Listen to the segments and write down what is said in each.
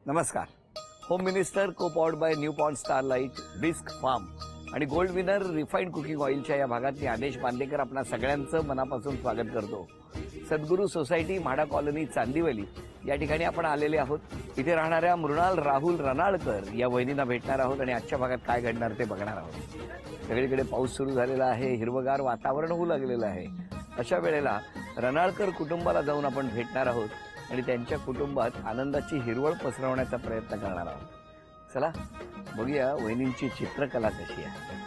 नमस्कार. Home minister co powered by new pond starlight bisk farm आणि gold winner refined cooking ऑइलच्या या भागात मी आदेश बांदेकर आपणा सगळ्यांचं मनापासून स्वागत करतो. सद्गुरू सोसायटी म्हाडा कॉलनी चांदिवली या ठिकाणी आपण आलेले आहोत. इथे राहणाऱ्या मृणाल राहुल रनाळकर या वहिनींना भेटणार आहोत आणि आजच्या भागात काय घडणार ते बघणार आहोत. सगळीकडे पाऊस सुरू झालेला आहे, हिरवगार वातावरण होऊ लागलेलं आहे. अशा वेळेला रनाळकर कुटुंबाला जाऊन आपण भेटणार आहोत आणि त्यांच्या कुटुंबात आनंदाची हिरवळ पसरवण्याचा प्रयत्न करणार आहोत. चला बघूया वहिनींची चित्रकला कशी आहे.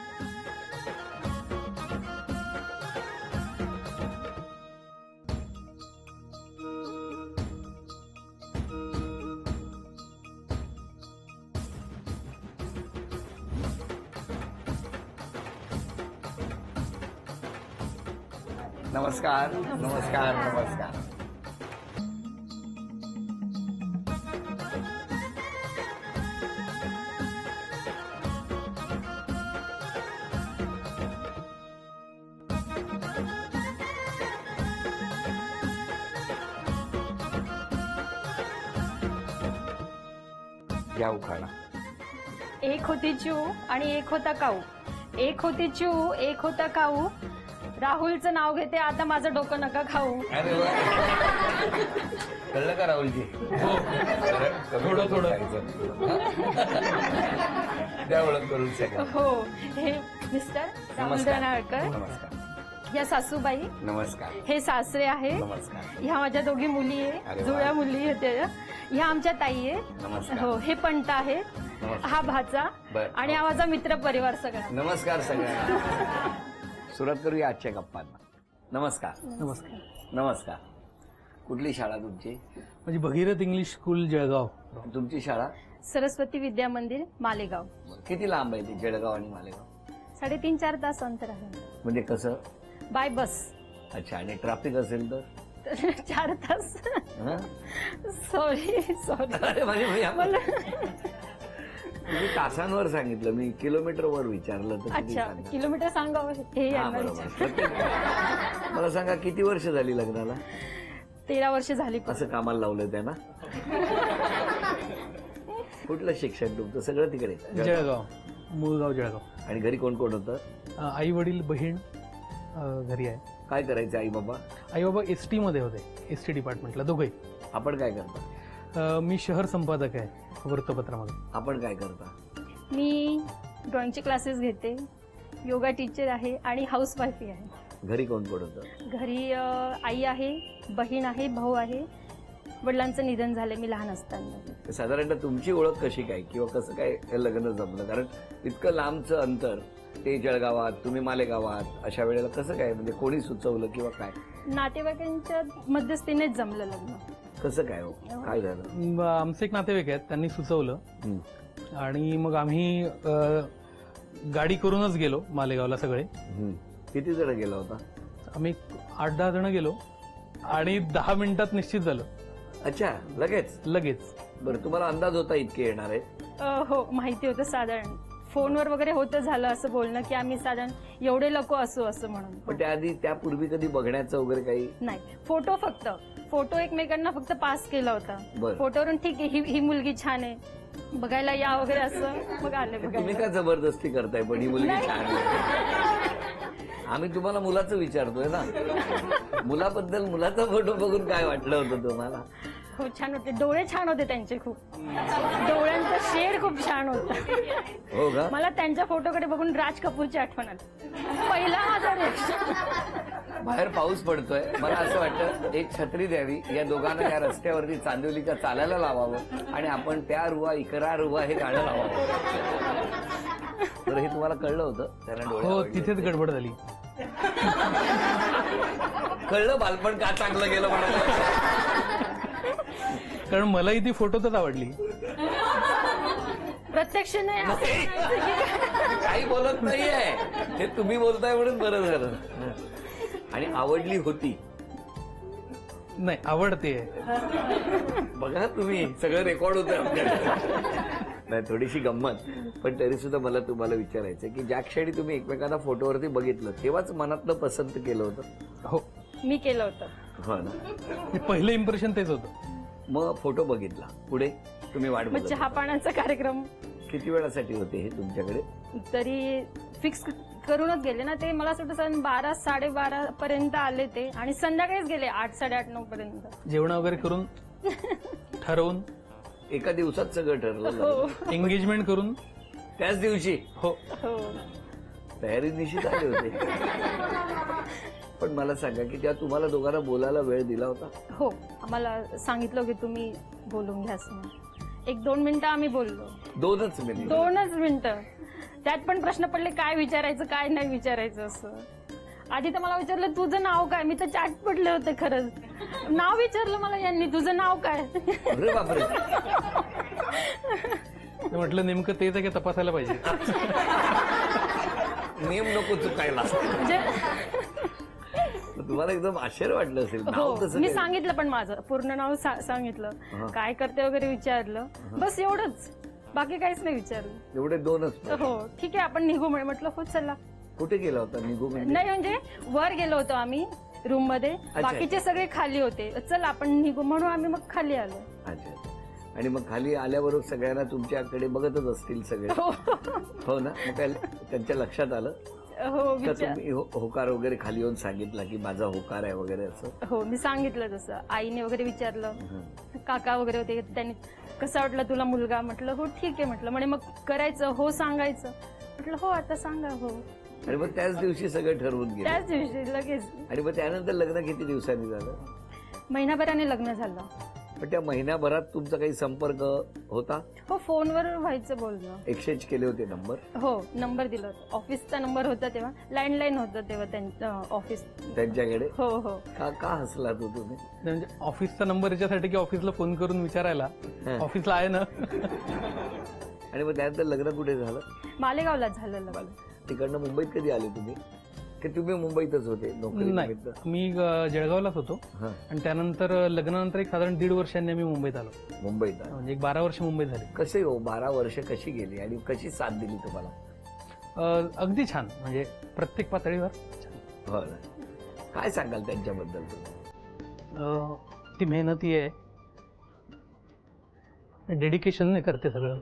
नमस्कार नमस्कार नमस्कार. घ्या उखाणा. एक होती चू आणि एक होता काऊ. एक होती चू एक होता काऊ. राहुलचं नाव घेते आता माझं डोकं नका खाऊ. अरे वा. कळलं का राहुलजी? थोडं थोडं त्या ओळख करून सगळं. हो, हे मिस्टर राहुल रनाळकर, नमस्कार. या सासूबाई, नमस्कार. हे सासरे आहे, नमस्कार. ह्या माझ्या दोघी मुली अरे आहे, वा. जुळ्या मुली आहेत, ह्या आमच्या ताई आहे. नमस्कार. हो, हे पंट आहे, नमस्कार. हा भाचा बर. आणि हा माझा मित्र परिवार सगळा. नमस्कार सगळ्यांना. सुरुवात करूया आजच्या गप्पांना. नमस्कार. नमस्कार. नमस्कार. कुठली शाळा तुमची? म्हणजे भगीरथ इंग्लिश स्कूल जळगाव. तुमची शाळा? सरस्वती विद्या मंदिर मालेगाव. किती लांब आहे ती जळगाव आणि मालेगाव? 3.5-4 तास अंतर आहे म्हणजे कसं? बाय बस. अच्छा. आणि ट्रॅफिक असेल तर? 4 तास. हं? सॉरी अरे म्हणजे मला तुम्ही तासांवर सांगितलं, मी किलोमीटरवर विचारलं तर किती अच्छा सांगा? किलोमीटर सांगावं हे हा, यांना बरोबर. विचार. मला सांगा किती वर्ष झाली लग्नाला? 13 वर्ष झाली. असं कामाला लावलं त्यांना? कुठलं शिक्षण तुमचं? सगळं तिकडे जळगाव, मूळगाव जळगाव. आणि घरी कोण कोण होतं? आई वडील बहीण घरी आहे. काय करायचं आई बाबा? आई बाबा एसटी मध्ये होते, एसटी डिपार्टमेंटला दोघे. आपण काय करता? मी शहर संपादक आहे वृत्तपत्रामध्ये. आपण काय करता? मी ड्रॉइंगचे क्लासेस घेते, योगा टीचर आहे आणि हाऊसवाईफ आहे. घरी कोण कोण होतं? घरी आई आहे, बहीण आहे, भाऊ आहे. वडिलांचं निधन झालं मी लहान असताना. साधारणतः तुमची ओळख कशी काय किंवा कसं काय हे लग्न जमलं? कारण इतकं लांबचं अंतर, ते जळगावात तुम्ही मालेगावात, अशा वेळेला कसं काय, म्हणजे कोणी सुचवलं किंवा काय? नातेवाईकांच्या मध्यस्थीनेच जमलं लग्न. कसं काय हो? काय झालं? आमचे एक नातेवाईक आहेत, त्यांनी सुचवलं हं. आणि मग आम्ही गाडी करूनच गेलो मालेगावला सगळे. हं. किती जण गेला होता? आम्ही 8-10 जण गेलो आणि 10 मिनिटात निश्चित झालं. अच्छा, लगेच? बरं, तुम्हाला अंदाज होता इतके येणार आहे? हो, माहिती होतं साधारण. फोनवर वगैरे होतं झालं असं बोलणं की आम्ही साधारण एवढे लोक असू असं म्हणून. पण त्यापूर्वी कधी बघण्याचं वगैरे काही? नाही, फोटो एकमेकांना फक्त पास केला होता. बरं. फोटोवरून ठीक आहे, ही मुलगी छान आहे, बघायला या वगैरे असं मग आले तुम्ही बघायला. का जबरदस्ती करताय? पण ही मुलगी नाही. छान आहे. आम्ही तुम्हाला मुलाचं विचारतोय ना. मुलाचा फोटो बघून काय वाटलं होतं तुम्हाला? खूप छान होते, डोळे छान होते त्यांचे, खूप डोळ्यांचा शेड खूप छान होता. हो का? मला त्यांच्या फोटोकडे बघून राज कपूरची आठवण आली. पहिला माझा रिएक्शन. बाहेर पाऊस पडतोय, मला असं वाटतं एक छत्री द्यावी, या दोघांना या रस्त्यावरती चांदिवलीच्या चालायला लावावं आणि आपण त्या रुवा इकरा रुवा हे गाणं लावावं. तर हे तुम्हाला कळलं होतं? त्यांना डोळे हो, आवडले तिथेच होते. गडबड झाली. कळलं बालपण का चांगलं गेलं म्हणून. कारण मलाही ती फोटोतच आवडली. प्रत्यक्ष नाही काही बोलत नाहीये, हे तुम्ही बोलताय म्हणून बरं झालं. आणि आवडली होती? नाही, आवडते. बघा तुम्ही, सगळं रेकॉर्ड होतं आमच्याकडे. नाही, थोडीशी गंमत, पण तरी सुद्धा मला तुम्हाला विचारायचं की ज्या क्षणी तुम्ही एकमेकांना फोटोवरती बघितलं तेव्हाच मनातलं पसंत केलं होतं? हो, मी केलं होतं. हो ना. पहिलं इम्प्रेशन तेच होतं. मग फोटो बघितला, पुढे? तुम्ही वाट मग बघत चहा होता. पाण्याचा कार्यक्रम किती वेळासाठी होते हे तुमच्याकडे? तरी फिक्स करूनच गेले ना ते. मला असं वाटतं 12 12:30 पर्यंत आले ते आणि संध्याकाळीच गेले 8 8:30 9 पर्यंत. जेवण वगैरे करून ठरवून एका दिवसात सगळं ठरलं हो झालं. एंगेजमेंट करून त्याच दिवशी हो हो. तयारी निश्चित आले होते. पण मला सांगा की त्या तुम्हाला दोघांना बोलायला वेळ दिला होता? हो आम्हाला सांगितलं की तुम्ही बोलून घ्या असं. 1-2 मिनिटं आम्ही बोललो. 2च मिनिट. 2च मिनिटं. त्यात पण प्रश्न पडले काय विचारायचं काय नाही विचारायचं असं. आधी तर मला विचारलं तुझं नाव काय. मी तर चाट पडले होते खरंच. नाव विचारलं मला यांनी तुझं नाव काय. अरे बापरे. मी म्हटलं नेमकं तेच आहे की तपासायला पाहिजे. नियम नको चुकायला. म्हणजे तुम्हाला एकदम आश्चर्य वाटलं असेल. नाव हो कसं मी काय? सांगितलं पण माझं पूर्ण नाव सांगितलं. काय करते वगैरे विचारलं. बस एवढंच. बाकी काहीच नाही विचारलं. एवढे 2च. हो ठीक आहे आपण निघू म्हटलं हो चला. कुठे गेला होता निघू म्हणजे? नाही म्हणजे वर गेलो होतो आम्ही रूम मध्ये. बाकीचे सगळे खाली होते. चल आपण निघू म्हणून आम्ही मग खाली आलो. अच्छा. आणि मग खाली आल्याबरोबर सगळ्यांना तुमच्याकडे बघतच असतील सगळे. हो ना. मग काय त्यांच्या लक्षात आलं हो का विचार. तुम्ही होकार वगैरे खाली येऊन सांगितला की माझा होकार आहे वगैरे असं? हो मी सांगितलं तसं. आईने वगैरे विचारलं. काका वगैरे होते त्यांनी कसा वाटला तुला मुलगा. म्हटलं हो ठीक आहे म्हटलं. म्हणे मग करायचं हो सांगायचं. म्हटलं हो आता सांगा हो. आणि मग त्याच दिवशी सगळं ठरवून गेलं. त्याच दिवशी लगेच. आणि मग त्यानंतर लग्न किती दिवसांनी झालं? महिनाभराने लग्न झालं. पण त्या महिन्याभरात तुमचा काही संपर्क होता? हो फोनवर व्हायचं बोलणं. एक्सचेंज केले होते नंबर? हो नंबर दिला होता. ऑफिसचा नंबर होता तेव्हा. लँडलाईन होतं तेव्हा त्यांचं ऑफिस. त्यांच्याकडे? हो हो. का हसला तो तुम्ही? म्हणजे ऑफिसचा नंबर याच्यासाठी की ऑफिसला फोन करून विचारायला ऑफिसला आहे ना. आणि मग त्यानंतर लग्न कुठे झालं? मालेगावला झालं लग्न. तिकडनं मुंबईत कधी आले तुम्ही? की तुम्ही मुंबईतच होते नोकरी नाही निमित्त? मी जळगावलाच होतो हा. आणि त्यानंतर लग्नानंतर एक साधारण 1.5 वर्षांनी मी मुंबईत आलो. मुंबईत आले. म्हणजे एक 12 वर्ष मुंबईत झाली. कसे हो 12 वर्ष कशी गेली आणि कशी साथ दिली तुम्हाला? अगदी छान म्हणजे प्रत्येक पातळीवर छान. हो ना. काय सांगाल त्यांच्याबद्दल तुम्ही? ती मेहनती आहे, डेडिकेशन करते सगळं.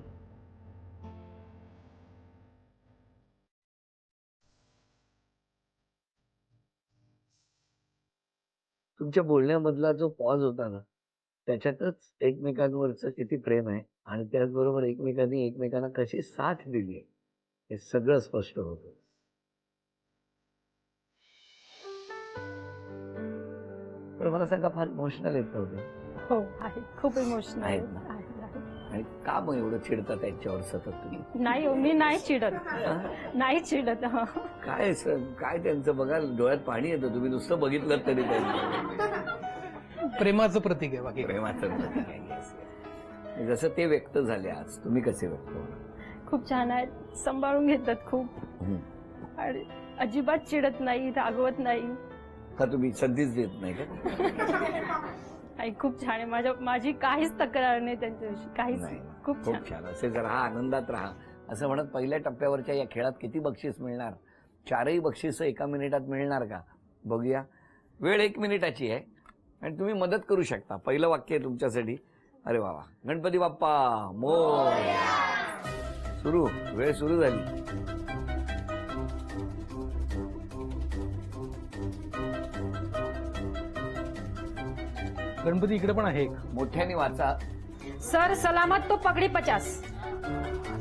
तुमच्या बोलण्यामधला जो पॉज होता ना त्याच्यातच एकमेकांवरचं किती प्रेम आहे आणि त्याचबरोबर एकमेकांनी एकमेकांना कशी साथ दिली आहे हे सगळं स्पष्ट होतं. पण मला सांगा फार इमोशनल येत होते हो आहे. खूप इमोशनल आहेत ना? आणि का मग एवढं चिडता त्यांच्यावर सतत तुम्ही? नाही हो मी नाही चिडत. नाही चिडत. हं. काय त्यांचं बघा डोळ्यात पाणी येतं तुम्ही नुसतं बघितलं तरी त्यांचं प्रेमाचं प्रतीक आहे बाकी. प्रेमाचं प्रतीक आहे. जसं ते व्यक्त झाले आज तुम्ही कसे व्यक्त होणार? खूप छान आहे. सांभाळून घेतात खूप आणि अजिबात चिडत नाही रागवत नाही. का तुम्ही संधीच देत नाही का? आणि खूप छान आहे. माझी काहीच तक्रार नाही त्यांच्याविषयी काहीच. नाही. खूप छान. खूप छान. असे जर हा आनंदात राहा असं म्हणत पहिल्या टप्प्यावरच्या या खेळात किती बक्षीस मिळणार? 4ही बक्षीस एका मिनिटात मिळणार का बघूया. वेळ 1 मिनिटाची आहे आणि तुम्ही मदत करू शकता. पहिलं वाक्य आहे तुमच्यासाठी. अरे वा वा. गणपती बाप्पा मोरया. सुरू. वेळ सुरू झाली. गणपती इकडे पण आहे एक. मोठ्याने वाचा. सर सलामत तो पगडी 50.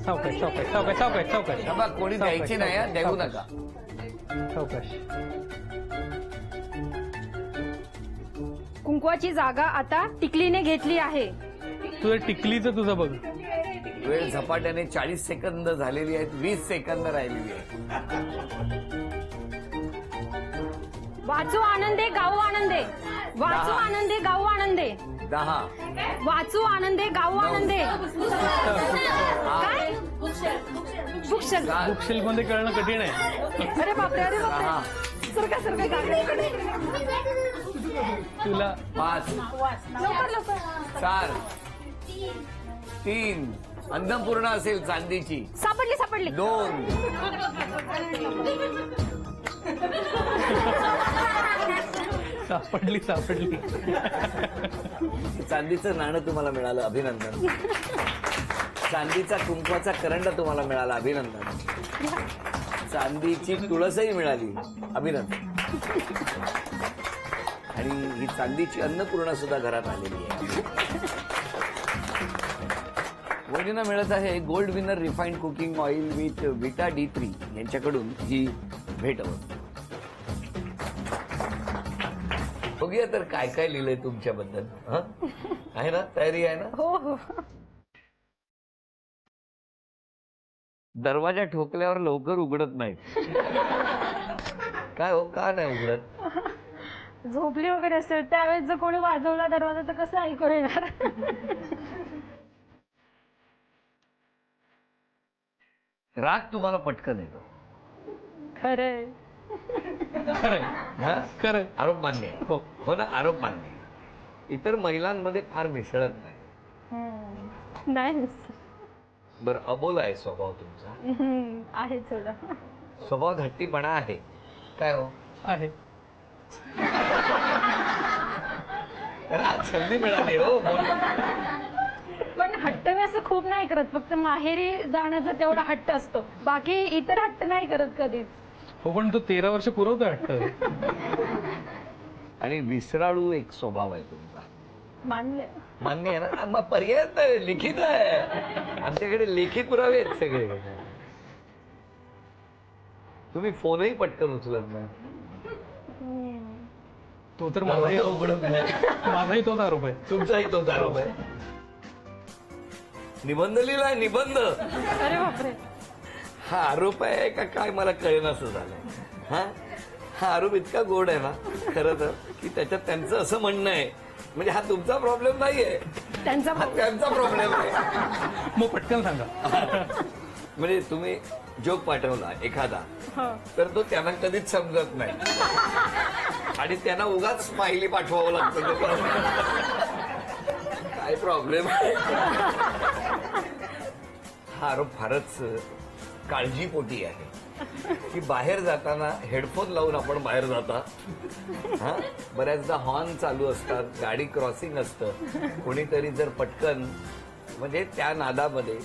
सावकाश सावकाश सावकाश सावकाश सावकाश थांबा, कोणी द्यायची नाही हा, देऊ नका. सावकाश. कुंकवाची जागा आता टिकलीने घेतली आहे. तुझं टिकलीचं तुझं बघ. वेळ झपाट्याने 40 सेकंद झालेली आहेत. 20 सेकंद राहिलेली आहे. वाचू आनंदे गाऊ आनंदे. वाचू दहा. आनंदे गाऊ आनंदे. 10. वाचू आनंदे गाऊ आनंदे. काय बुकशेल. 7. बुकशेल्फ मध्ये कळणं कठीण आहे. अरे बापरे अरे बापरे. 6. सरका सरका गाडी. तुला 5. लवकर लवकर. 4. 3. अन्नपूर्ण असेल चांदीची. सापडली सापडली. 2. सापडली चांदीचं नाणं तुम्हाला मिळालं, अभिनंदन. चांदीचा कुंकवाचा करंडा तुम्हाला मिळाला, अभिनंदन. चांदीची तुळसही मिळाली, अभिनंदन. आणि ही चांदीची अन्नपूर्णा सुद्धा घरात आलेली आहे. वहिनींना मिळत आहे gold winner refined cooking oil with विटा D3 यांच्याकडून ही भेट. बघूया तर काय काय लिहिलंय तुमच्याबद्दल. आहे ना, तयारी आहे ना? हो हो. दरवाजा ठोकल्यावर लवकर उघडत नाही. काय हो, का नाही उघडत? झोपली वगैरे असेल त्यावेळेस जर कोणी वाजवला दरवाजा तर कसं ऐकू येणार. राग तुम्हाला पटकन येतो. खरंय. हा? खरं. आरोप मान्य आहे. हो ना, आरोप मान्य आहे. इतर महिलांमध्ये फार मिसळत नाही. नाही. बरं, अबोला आहे स्वभाव तुमचा. आहे थोडं. स्वभाव हट्टीपणा आहे. काय हो आहे. आज संधी मिळाली हो. पण हट्ट मी असं खूप नाही करत, फक्त माहेरी जाण्याचा तेवढा हट्ट असतो, बाकी इतर हट्ट नाही करत कधीच. हो, पण तो 13 वर्ष पुरवतो वाटतं. आणि विसराळू एक स्वभाव आहे तुमचा. मानले. मान्य आहे ना? मग पर्याय नाही, लिखित आहे आमच्याकडे, लेखी पुरावे आहेत सगळे. तुम्ही फोनही पटकन उचलत नाही. तो तर माझाही उघडत नाही. माझाही तोच आरोप आहे. तुमचाही तोच आरोप आहे. निबंध लिहिलाय, निबंध. अरे बापरे. हा आरोप आहे का काय मला कळेनासं झालंय. हा आरोप इतका गोड आहे ना खरं तर, की त्याच्यात त्यांचं असं म्हणणं आहे, म्हणजे हा तुमचा प्रॉब्लेम नाहीये, त्यांचा हा त्यांचा प्रॉब्लेम आहे. मग पटकन सांगा. म्हणजे तुम्ही जोक पाठवला एखादा हो. तर तो त्यांना कधीच समजत नाही आणि त्यांना उगाच स्माइली पाठवावं लागतं. काय प्रॉब्लेम आहे. हा आरोप फारच काळजीपोटी आहे की बाहेर जाताना हेडफोन लावून आपण बाहेर जाता. हा, बऱ्याचदा हॉर्न चालू असतात, गाडी क्रॉसिंग असतं, कोणीतरी जर पटकन म्हणजे त्या नादामध्ये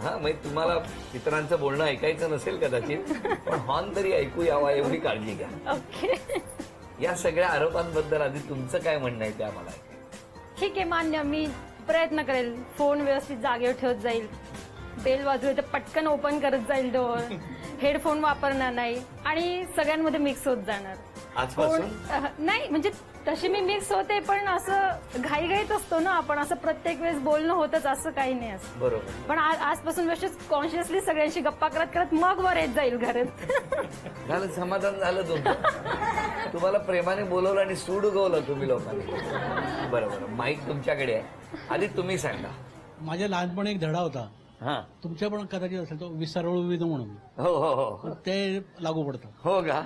म्हणजे तुम्हाला इतरांचं बोलणं ऐकायचं नसेल कदाचित, पण हॉर्न तरी ऐकू यावा एवढी काळजी घ्या. ओके. या सगळ्या आरोपांबद्दल आधी तुमचं काय म्हणणं आहे ते आम्हाला ऐकायचं. ठीक आहे, मान्य. मी प्रयत्न करेल, फोन व्यवस्थित जागेवर ठेवत जाईल, बेल वाजवेल तर पटकन ओपन करत जाईल डोअर, हेडफोन वापरणार नाही आणि सगळ्यांमध्ये मिक्स होत जाणार. आजपासून नाही म्हणजे तशी मी मिक्स होते, पण असं घाईघाईत असतो ना आपण, असं प्रत्येक वेळेस बोलणं होतच असं काही नाही असं. बरोबर. पण आजपासून व्यवस्थित कॉन्शियसली सगळ्यांशी गप्पा करत करत मग वर येत जाईल घरात. झालं, समाधान झालं तुमचं. तुम्हाला प्रेमाने बोलवलं आणि सूड उगवलं तुम्ही लोकांनी. बरोबर. माईक तुमच्याकडे आहे, आधी तुम्ही सांगा. माझ्या लहानपणी एक धडा होता, हा. तुमच्या पण कदाचित असेल तो, विसरवळू विध म्हणून. हो हो हो. ते लागू पडतं. हो का?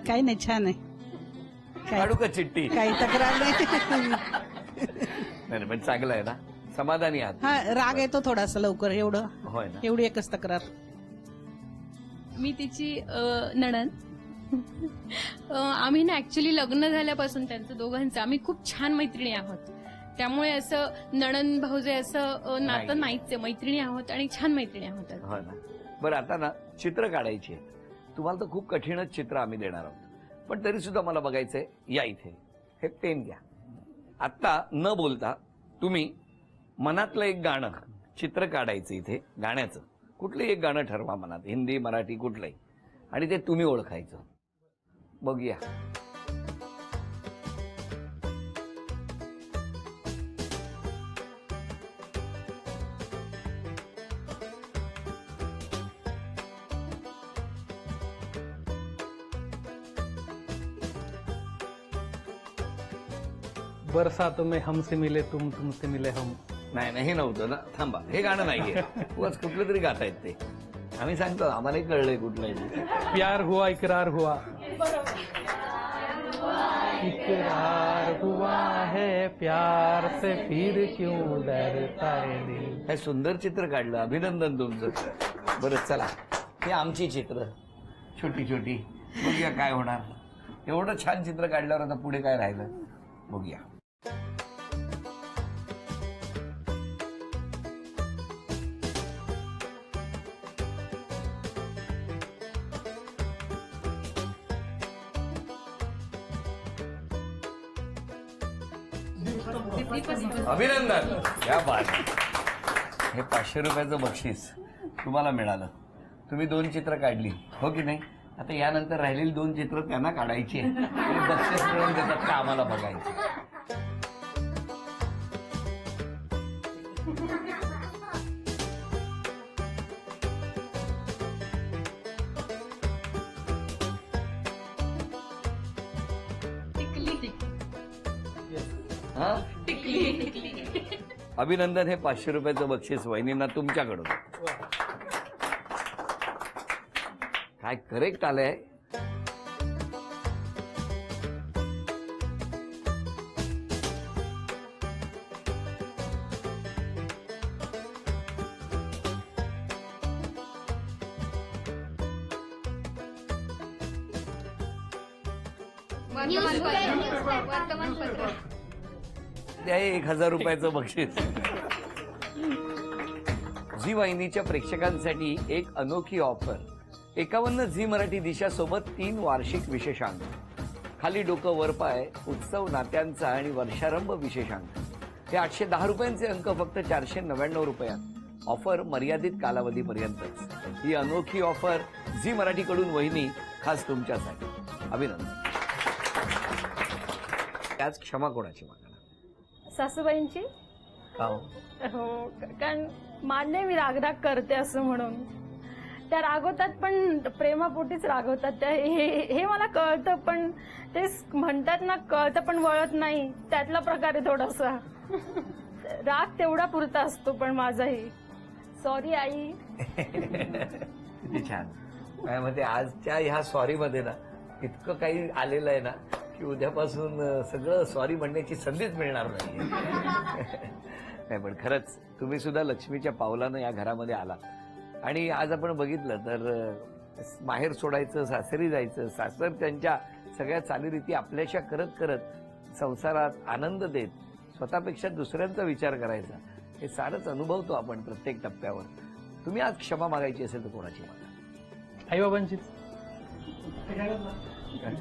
काही नाही, छान आहे. काढू का चिठ्ठी? काही तक्रार नाही. नाही पण चांगलं आहे ना, समाधानी आहात. हा, राग येतो थोडासा लवकर, एवढं होय ना. एवढी एकच तक्रार. मी तिची नणंद. आम्ही ना ऍक्च्युली लग्न झाल्यापासून त्यांचं दोघांचं आम्ही खूप छान मैत्रिणी आहोत, त्यामुळे असं नणंद भाऊजे असं नातं नाहीच आहे. मैत्रिणी आहोत आणि छान मैत्रिणी आहोत. हो ना. बरं, आता ना चित्र काढायची आहे. तुम्हाला तर खूप कठीणच चित्र आम्ही देणार आहोत, पण तरी सुद्धा मला बघायचंय. या इथे हे पेन घ्या. आत्ता न बोलता तुम्ही मनातलं एक गाणं चित्र काढायचं. इथे गाण्याचं कुठलंही एक गाणं ठरवा मनात, हिंदी मराठी कुठलंही, आणि ते तुम्ही ओळखायचं. बघूया. बरसात में हमसे मिले तुम, तुमसे मिले हम. नाही नाही, हे नव्हतं ना. थांबा, हे गाणं नाहीये. उगाच कुठलं तरी गातायत ते. आम्ही सांगतो, आम्हालाही कळलंय कुठलंय ते. प्यार हुआ इकरार हुआ. इकरार हुआ है प्यार से, फिर क्यों डरता है दिल. काय सुंदर चित्र काढलं, अभिनंदन तुमचं. बरं चला, हे आमची चित्र छोटी छोटी बघूया काय होणार. एवढं छान चित्र काढल्यावर आता पुढे काय राहिलं बघूया. अभिनंदन. या बात. हे 500 रुपयाचं बक्षीस तुम्हाला मिळालं. तुम्ही 2 चित्र काढली हो की नाही. आता यानंतर राहिलेली 2 चित्र त्यांना काढायची आणि बक्षीस मिळवून देतात का आम्हाला बघायचं. हा? अभिनंदन. हे 500 रुपयाचं बक्षीस वहिनींना तुमच्याकडून. काय करेक्ट आलंय. वर्तमानपत्र ते आहे 1000 रुपयाचं बक्षीस. झी वाहिनीच्या प्रेक्षकांसाठी एक अनोखी ऑफर. 51 झी मराठी दिशा सोबत 3 वार्षिक विशेषांक. खाली डोकं वर पाय, उत्सव नात्यांचा आणि वर्षारंभ विशेषांक. हे 810 रुपयांचे अंक फक्त 499 रुपयात. ऑफर मर्यादित कालावधीपर्यंतच. ही अनोखी ऑफर झी मराठीकडून वहिनी खास तुमच्यासाठी. अभिनंदन. त्याच क्षमा कोणाची मागणार. सासूबाईंची. का हो? हो, कारण मान्य मी रागराग करते असं म्हणून. त्या रागवतात पण प्रेमापोटीच रागवतात त्या. हे मला कळतं, पण ते म्हणतात ना कळतं पण वळत नाही, त्यातला प्रकार आहे थोडासा. राग तेवढा पुरता असतो पण माझाही. Sorry I. किती छान. काय म्हणते आजच्या ह्या सॉरी मध्ये ना इतकं काही आलेलं आहे ना की उद्यापासून सगळं सॉरी म्हणण्याची संधीच मिळणार नाही. नाही पण खरंच तुम्ही सुद्धा लक्ष्मीच्या पावलानं या घरामध्ये आला. आणि आज आपण बघितलं तर माहेर सोडायचं, सासरी जायचं, सासर त्यांच्या सगळ्या चालीरीती आपल्याशा करत करत संसारात आनंद देत स्वतःपेक्षा दुसऱ्यांचा विचार करायचा, हे सारंच अनुभवतो आपण प्रत्येक टप्प्यावर. तुम्ही आज क्षमा मागायची असेल तर कोणाची मागा. आईबाबांचीच.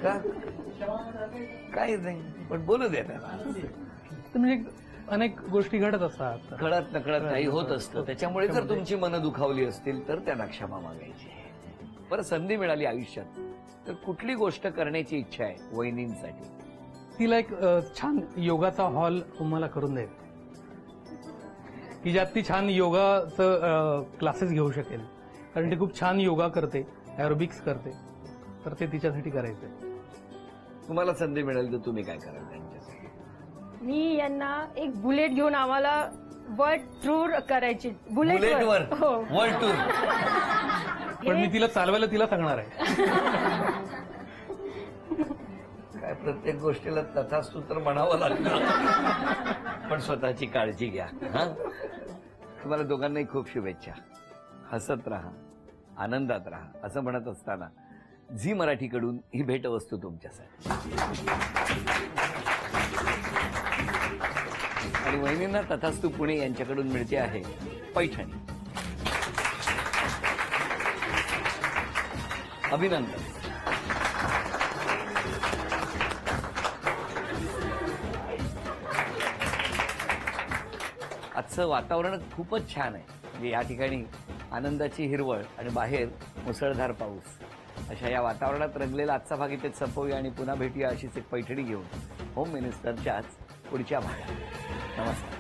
का? काही नाही पण बोलू दे त्याला. म्हणजे अनेक गोष्टी घडत असतात. कळत नकळत काही होत असतं. त्याच्यामुळे जर तुमची मनं दुखावली असतील तर त्यांना क्षमा मागायची. बरं, संधी मिळाली आयुष्यात तर कुठली गोष्ट करण्याची इच्छा आहे वहिनींसाठी. तिला एक छान योगाचा हॉल तुम्हाला करून द्यायचा की ज्यात ती छान योगाचं क्लासेस घेऊ शकेल. कारण ती खूप छान योगा करते, एरोबिक्स करते, तर ते तिच्यासाठी करायचंय. तुम्हाला संधी मिळेल तर तुम्ही काय कराल त्यांच्यासाठी. मी यांना एक बुलेट घेऊन आम्हाला वर्ल्ड टूर करायची. बुलेटवर हो. World tour. पण मी तिला चालवायला तिला सांगणार आहे. काय प्रत्येक गोष्टीला तथास्तु तर म्हणावं लागतं. पण स्वतःची काळजी घ्या. हा, तुम्हाला दोघांनाही खूप शुभेच्छा. हसत राहा, आनंदात राहा असं म्हणत असताना झी मराठीकडून ही भेटवस्तू तुमच्यासाठी. आणि वहिनींना तथास्तु पुणे यांच्याकडून मिळते आहे पैठणी. अभिनंदन. आजचं वातावरण खूपच छान आहे. म्हणजे या ठिकाणी आनंदाची हिरवळ आणि बाहेर मुसळधार पाऊस. अशा या वातावरणात रंगलेला आजचा भाग इथेच संपवूया आणि पुन्हा भेटूया अशीच एक पैठणी घेऊन होम मिनिस्टरच्याच पुढच्या भागात. नमस्कार.